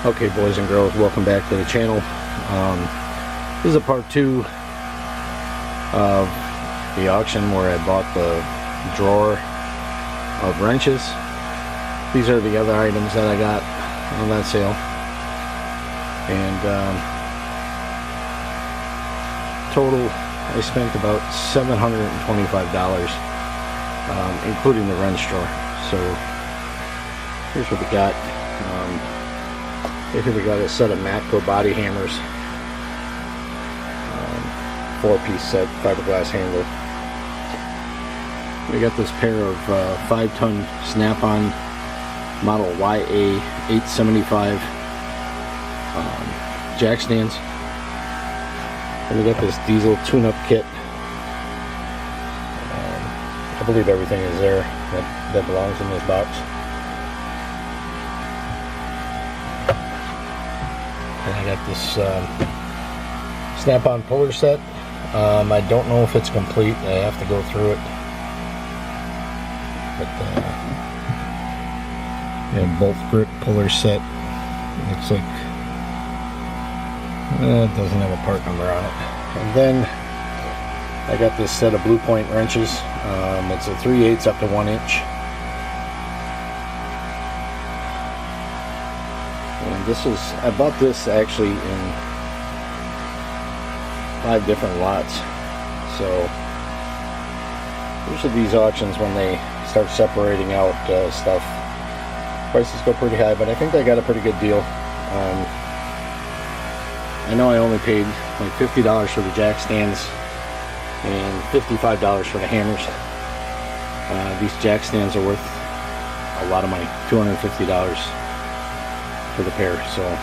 Okay, boys and girls, welcome back to the channel. This is a part 2 of the auction where I bought the drawer of wrenches. These are the other items that I got on that sale, and total I spent about $725, including the wrench drawer. So here's what we got. Here we got a set of Matco body hammers, 4-piece set, fiberglass handle. We got this pair of 5-ton SnapOn model YA875 jack stands. And we got this diesel tune-up kit. I believe everything is there that belongs in this box. And I got this SnapOn puller set. I don't know if it's complete. I have to go through it. But bolt grip puller set. Looks like it doesn't have a part number on it. And then I got this set of BluePoint wrenches. It's a 3/8 up to 1 inch. And I bought this actually in 5 different lots. So usually these auctions, when they start separating out stuff, prices go pretty high, but I think I got a pretty good deal. I know I only paid like $50 for the jack stands and $55 for the hammers. These jack stands are worth a lot of money, $250 for the pair, so I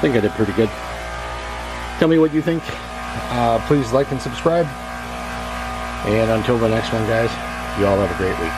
think I did pretty good. Tell me what you think. Please like and subscribe, and until the next one, guys, you all have a great week.